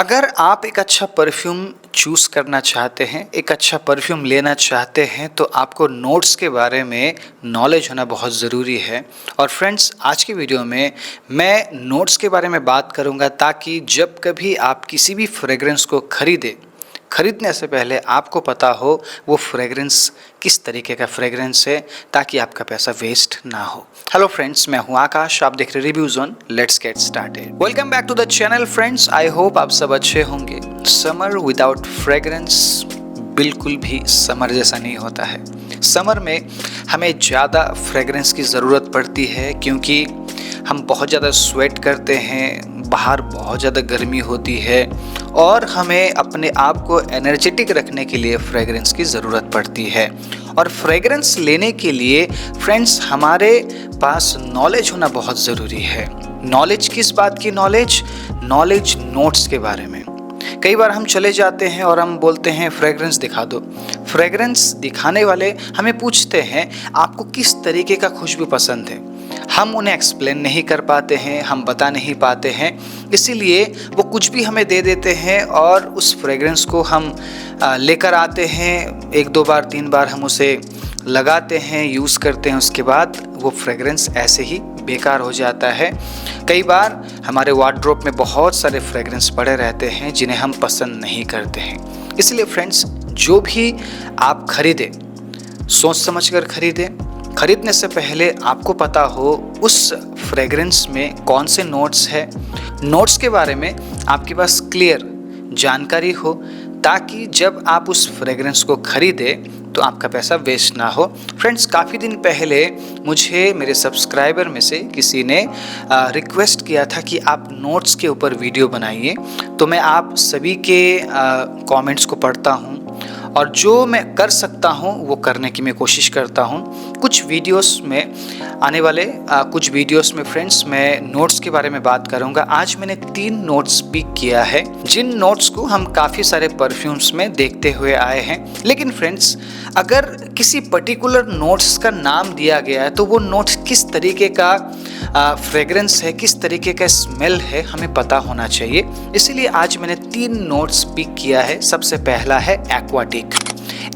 अगर आप एक अच्छा परफ्यूम चूज़ करना चाहते हैं, एक अच्छा परफ्यूम लेना चाहते हैं, तो आपको नोट्स के बारे में नॉलेज होना बहुत ज़रूरी है। और फ्रेंड्स, आज की वीडियो में मैं नोट्स के बारे में बात करूंगा ताकि जब कभी आप किसी भी फ्रेग्रेंस को खरीदने से पहले आपको पता हो वो फ्रेग्रेंस किस तरीके का फ्रेग्रेंस है, ताकि आपका पैसा वेस्ट ना हो। हेलो फ्रेंड्स, मैं हूं आकाश, आप देख रहे reviews on let's get started. Welcome back to the channel friends, I hope आप सब अच्छे होंगे। समर विदाउट फ्रेग्रेंस बिल्कुल भी समर जैसा नहीं होता है। समर में हमें ज़्यादा फ्रेग्रेंस की ज़रूरत पड़ती है क्योंकि हम बहुत ज़्यादा स्वेट करते हैं, बाहर बहुत ज़्यादा गर्मी होती है और हमें अपने आप को एनर्जेटिक रखने के लिए फ्रेग्रेंस की ज़रूरत पड़ती है। और फ्रेग्रेंस लेने के लिए फ्रेंड्स हमारे पास नॉलेज होना बहुत ज़रूरी है। नॉलेज किस बात की नॉलेज? नॉलेज नोट्स के बारे में। कई बार हम चले जाते हैं और हम बोलते हैं फ्रेग्रेंस दिखा दो। फ्रेग्रेंस दिखाने वाले हमें पूछते हैं आपको किस तरीके का खुशबू पसंद है। हम उन्हें एक्सप्लेन नहीं कर पाते हैं, हम बता नहीं पाते हैं, इसीलिए वो कुछ भी हमें दे देते हैं और उस फ्रेग्रेंस को हम लेकर आते हैं। एक दो बार तीन बार हम उसे लगाते हैं, यूज़ करते हैं, उसके बाद वो फ्रेग्रेंस ऐसे ही बेकार हो जाता है। कई बार हमारे वार्डरोब में बहुत सारे फ्रेग्रेंस पड़े रहते हैं जिन्हें हम पसंद नहीं करते हैं। इसलिए फ्रेंड्स, जो भी आप खरीदें सोच समझ कर खरीदें। खरीदने से पहले आपको पता हो उस फ्रेग्रेंस में कौन से नोट्स है, नोट्स के बारे में आपके पास क्लियर जानकारी हो, ताकि जब आप उस फ्रेग्रेंस को खरीदें तो आपका पैसा वेस्ट ना हो। फ्रेंड्स, काफ़ी दिन पहले मुझे मेरे सब्सक्राइबर में से किसी ने रिक्वेस्ट किया था कि आप नोट्स के ऊपर वीडियो बनाइए, तो मैं आप सभी के कमेंट्स को पढ़ता हूँ और जो मैं कर सकता हूँ वो करने की मैं कोशिश करता हूँ। कुछ वीडियोस में आने वाले कुछ वीडियोस में फ्रेंड्स मैं नोट्स के बारे में बात करूँगा। आज मैंने 3 नोट्स पिक किया है जिन नोट्स को हम काफ़ी सारे परफ्यूम्स में देखते हुए आए हैं। लेकिन फ्रेंड्स, अगर किसी पर्टिकुलर नोट्स का नाम दिया गया है तो वो नोट्स किस तरीके का फ्रेग्रेंस है, किस तरीके का स्मेल है, हमें पता होना चाहिए। इसीलिए आज मैंने 3 नोट्स पिक किया है। सबसे पहला है एक्वाटिक।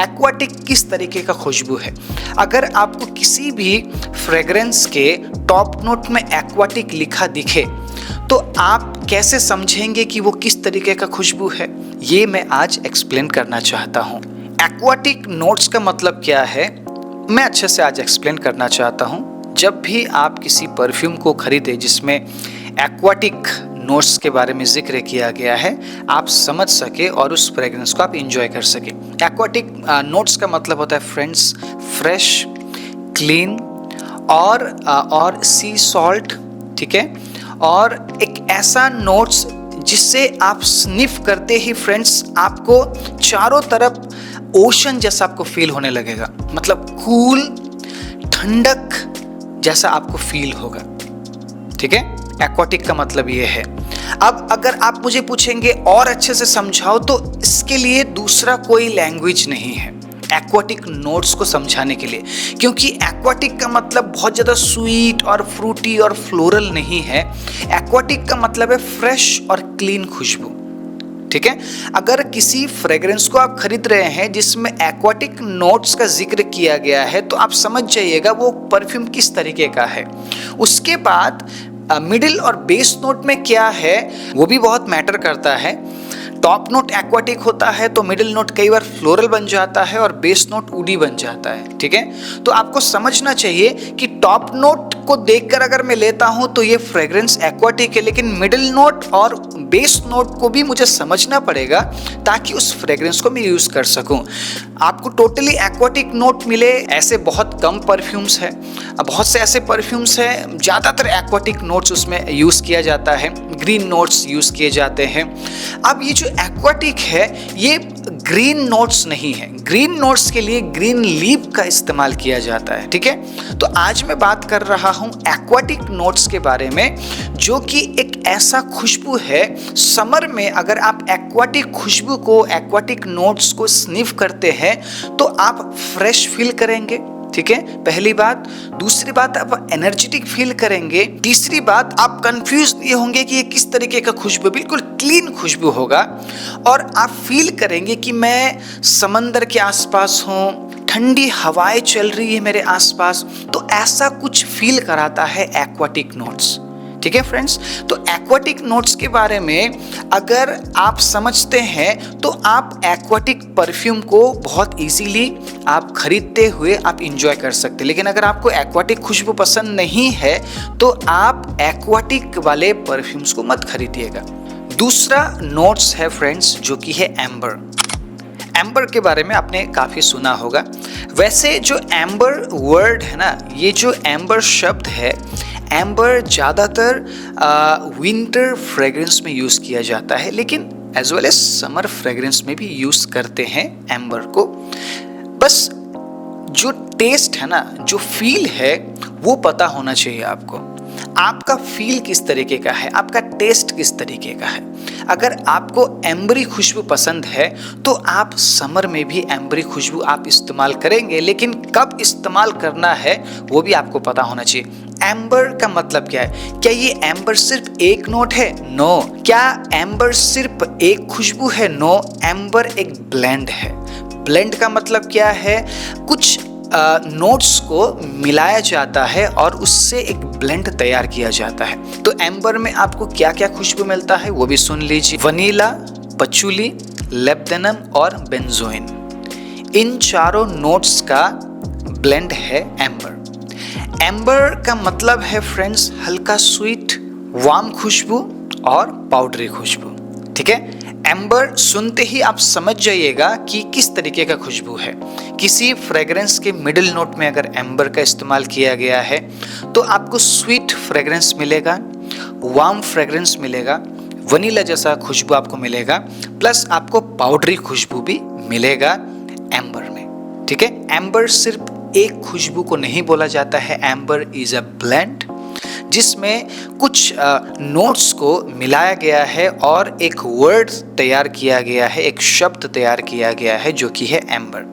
एक्वाटिक किस तरीके का खुशबू है? अगर आपको किसी भी फ्रेग्रेंस के टॉप नोट में एक्वाटिक लिखा दिखे तो आप कैसे समझेंगे कि वो किस तरीके का खुशबू है? ये मैं आज एक्सप्लेन करना चाहता हूँ। एक्वाटिक नोट्स का मतलब क्या है, मैं अच्छे से आज एक्सप्लेन करना चाहता हूँ। जब भी आप किसी परफ्यूम को खरीदें जिसमें एक्वाटिक नोट्स के बारे में जिक्र किया गया है, आप समझ सके और उस फ्रेग्रेंस को आप इंजॉय कर सके। एक्वाटिक नोट्स का मतलब होता है फ्रेंड्स फ्रेश, क्लीन और सी सॉल्ट, ठीक है। और एक ऐसा नोट्स जिससे आप स्निफ करते ही फ्रेंड्स आपको चारों तरफ ओशन जैसा आपको फील होने लगेगा, मतलब कूल, ठंडक जैसा आपको फील होगा, ठीक है। एक्वाटिक का मतलब ये है। अब अगर आप मुझे पूछेंगे और अच्छे से समझाओ, तो इसके लिए दूसरा कोई लैंग्वेज नहीं है एक्वाटिक नोट्स को समझाने के लिए, क्योंकि एक्वाटिक का मतलब बहुत ज़्यादा स्वीट और फ्रूटी और फ्लोरल नहीं है। एक्वाटिक का मतलब है फ्रेश और क्लीन खुशबू, ठीक है। अगर किसी फ्रेग्रेंस को आप खरीद रहे हैं जिसमें एक्वाटिक नोट्स का जिक्र किया गया है तो आप समझ जाइएगा वो परफ्यूम किस तरीके का है। उसके बाद मिडिल और बेस नोट में क्या है वो भी बहुत मैटर करता है। टॉप नोट एक्वाटिक होता है तो मिडिल नोट कई बार फ्लोरल बन जाता है और बेस नोट वुडी बन जाता है, ठीक है। तो आपको समझना चाहिए कि टॉप नोट को देखकर अगर मैं लेता हूं तो ये फ्रेग्रेंस एक्वाटिक है, लेकिन मिडिल नोट और बेस नोट को भी मुझे समझना पड़ेगा ताकि उस फ्रेग्रेंस को मैं यूज कर सकूं। आपको टोटली एक्वाटिक नोट मिले ऐसे बहुत कम परफ्यूम्स हैं। बहुत से ऐसे परफ्यूम्स हैं ज़्यादातर एक्वाटिक नोट्स उसमें यूज़ किया जाता है, ग्रीन नोट्स यूज़ किए जाते हैं। अब ये जो एक्वाटिक है ये ग्रीन नोट्स नहीं है। ग्रीन नोट्स के लिए ग्रीन लीफ का इस्तेमाल किया जाता है, ठीक है। तो आज मैं बात कर रहा हूं एक्वाटिक नोट्स के बारे में, जो कि एक ऐसा खुशबू है समर में अगर आप एक्वाटिक खुशबू को, एक्वाटिक नोट्स को स्निफ करते हैं तो आप फ्रेश फील करेंगे, ठीक है, पहली बात। दूसरी बात, आप एनर्जेटिक फील करेंगे। तीसरी बात, आप कंफ्यूज ये होंगे कि ये किस तरीके का खुशबू, बिल्कुल क्लीन खुशबू होगा। और आप फील करेंगे कि मैं समंदर के आसपास हूँ, ठंडी हवाएं चल रही है मेरे आसपास। तो ऐसा कुछ फील कराता है एक्वाटिक नोट्स। ठीक है फ्रेंड्स, तो एक्वाटिक नोट्स के बारे में अगर आप समझते हैं तो आप एक्वाटिक परफ्यूम को बहुत इजीली आप खरीदते हुए आप इंजॉय कर सकते हैं। लेकिन अगर आपको एक्वाटिक खुशबू पसंद नहीं है तो आप एक्वाटिक वाले परफ्यूम्स को मत खरीदिएगा। दूसरा नोट्स है फ्रेंड्स जो कि है एम्बर। एम्बर के बारे में आपने काफ़ी सुना होगा। वैसे जो एम्बर वर्ड है ना, ये जो एम्बर शब्द है, एम्बर ज़्यादातर विंटर फ्रेग्रेंस में यूज़ किया जाता है, लेकिन as well as summer fragrance में भी यूज़ करते हैं एम्बर को। बस जो टेस्ट है ना, जो फील है, वो पता होना चाहिए आपको। आपका फील किस तरीके का है, आपका टेस्ट किस तरीके का है। अगर आपको एम्बरी खुशबू पसंद है तो आप समर में भी एम्बरी खुशबू आप इस्तेमाल करेंगे, लेकिन कब इस्तेमाल करना है वो भी आपको पता होना चाहिए। एम्बर का मतलब क्या है? क्या ये एम्बर सिर्फ एक नोट है? नो। क्या एम्बर सिर्फ एक खुशबू है? नो। एम्बर एक ब्लेंड है। ब्लेंड का मतलब क्या है? कुछ नोट्स को मिलाया जाता है और उससे एक ब्लेंड तैयार किया जाता है। तो एम्बर में आपको क्या क्या खुशबू मिलता है वो भी सुन लीजिए। वनीला, पचूली, लेब्डेनम और बेंजोइन, इन चारों नोट्स का ब्लेंड है एम्बर। एम्बर का मतलब है फ्रेंड्स हल्का स्वीट, वार्म खुशबू और पाउडरी खुशबू। ठीक है, एम्बर सुनते ही आप समझ जाइएगा कि किस तरीके का खुशबू है। किसी फ्रेग्रेंस के मिडिल नोट में अगर एम्बर का इस्तेमाल किया गया है तो आपको स्वीट फ्रेग्रेंस मिलेगा, वार्म फ्रेग्रेंस मिलेगा, वनीला जैसा खुशबू आपको मिलेगा, प्लस आपको पाउडरी खुशबू भी मिलेगा एम्बर में। ठीक है, एम्बर सिर्फ एक खुशबू को नहीं बोला जाता है। एम्बर इज अ ब्लेंड जिसमें कुछ नोट्स को मिलाया गया है और एक वर्ड तैयार किया गया है, एक शब्द तैयार किया गया है जो कि है एम्बर।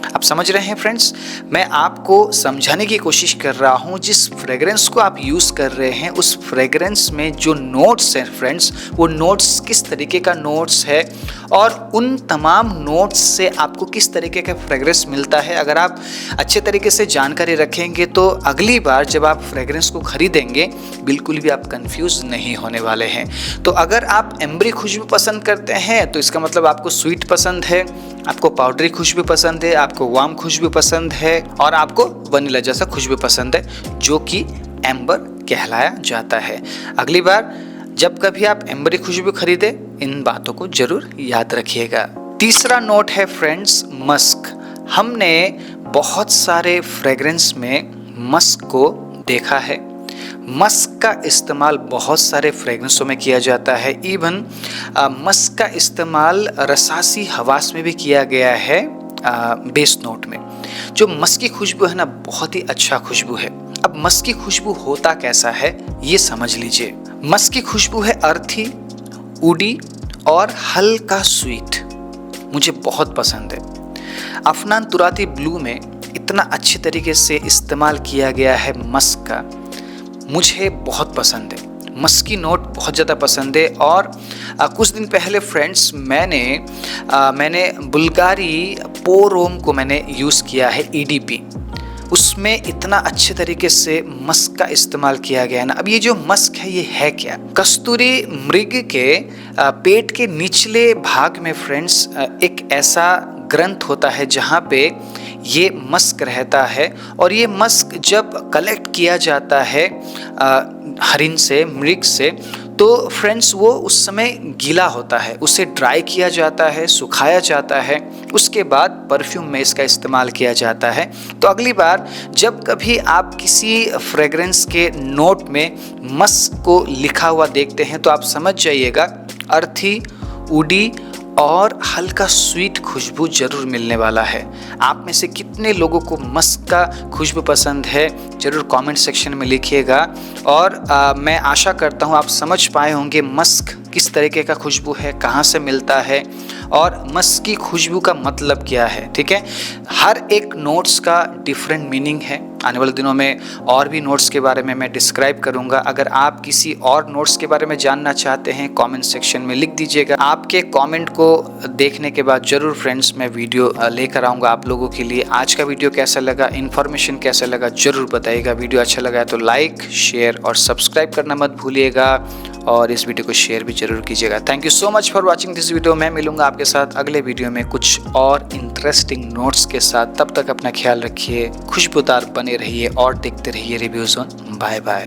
आप समझ रहे हैं फ्रेंड्स, मैं आपको समझाने की कोशिश कर रहा हूँ। जिस फ्रेग्रेंस को आप यूज़ कर रहे हैं उस फ्रेग्रेंस में जो नोट्स हैं फ्रेंड्स, वो नोट्स किस तरीके का नोट्स है और उन तमाम नोट्स से आपको किस तरीके का फ्रेग्रेंस मिलता है। अगर आप अच्छे तरीके से जानकारी रखेंगे तो अगली बार जब आप फ्रेग्रेंस को खरीदेंगे बिल्कुल भी आप कंफ्यूज नहीं होने वाले हैं। तो अगर आप एम्बरी खुशबू पसंद करते हैं तो इसका मतलब आपको स्वीट पसंद है, आपको पाउडरी खुशबू पसंद है, आपको वार्म खुशबू पसंद है और आपको वनीला जैसा खुशबू पसंद है, जो कि एम्बर कहलाया जाता है। अगली बार जब कभी आप एम्बरी खुशबू खरीदे इन बातों को जरूर याद रखिएगा। तीसरा नोट है फ्रेंड्स मस्क। हमने बहुत सारे फ्रेग्रेंस में मस्क को देखा है। मस्क का इस्तेमाल बहुत सारे फ्रेग्रेंसों में किया जाता है। इवन मस्क का इस्तेमाल रसासी हवास में भी किया गया है बेस नोट में। जो मस्क की खुशबू है ना, बहुत ही अच्छा खुशबू है। अब मस्क की खुशबू होता कैसा है ये समझ लीजिए। मस्क की खुशबू है अर्थी, उडी और हल्का स्वीट। मुझे बहुत पसंद है। अफनान तुराती ब्लू में इतना अच्छे तरीके से इस्तेमाल किया गया है मस्क का, मुझे बहुत पसंद है। मस्क की नोट बहुत ज़्यादा पसंद है। और कुछ दिन पहले फ्रेंड्स मैंने बुल्गारी पोरोम को मैंने यूज़ किया है, EDP। उसमें इतना अच्छे तरीके से मस्क का इस्तेमाल किया गया है ना। अब ये जो मस्क है ये है क्या? कस्तूरी मृग के पेट के निचले भाग में फ्रेंड्स एक ऐसा ग्रंथ होता है जहाँ पे ये मस्क रहता है। और ये मस्क जब कलेक्ट किया जाता है हरिण से, मृग से, तो फ्रेंड्स वो उस समय गीला होता है, उसे ड्राई किया जाता है, सुखाया जाता है, उसके बाद परफ्यूम में इसका इस्तेमाल किया जाता है। तो अगली बार जब कभी आप किसी फ्रेग्रेंस के नोट में मस्क को लिखा हुआ देखते हैं तो आप समझ जाइएगा अर्थी, उडी और हल्का स्वीट खुशबू जरूर मिलने वाला है। आप में से कितने लोगों को मस्क का खुशबू पसंद है जरूर कमेंट सेक्शन में लिखिएगा। और मैं आशा करता हूँ आप समझ पाए होंगे मस्क किस तरीके का खुशबू है, कहाँ से मिलता है और मस्क की खुशबू का मतलब क्या है, ठीक है। हर एक नोट्स का डिफरेंट मीनिंग है। आने वाले दिनों में और भी नोट्स के बारे में मैं डिस्क्राइब करूंगा। अगर आप किसी और नोट्स के बारे में जानना चाहते हैं कमेंट सेक्शन में लिख दीजिएगा। आपके कमेंट को देखने के बाद जरूर फ्रेंड्स मैं वीडियो लेकर आऊँगा आप लोगों के लिए। आज का वीडियो कैसा लगा, इन्फॉर्मेशन कैसा लगा जरूर बताइएगा। वीडियो अच्छा लगा है तो लाइक, शेयर और सब्सक्राइब करना मत भूलिएगा और इस वीडियो को शेयर भी जरूर कीजिएगा। Thank you so much for watching this video. मैं मिलूंगा आपके साथ अगले वीडियो में कुछ और इंटरेस्टिंग नोट्स के साथ। तब तक अपना ख्याल रखिए, खुशबूदार बने रहिए और देखते रहिए रिव्यूज ऑन। Bye bye.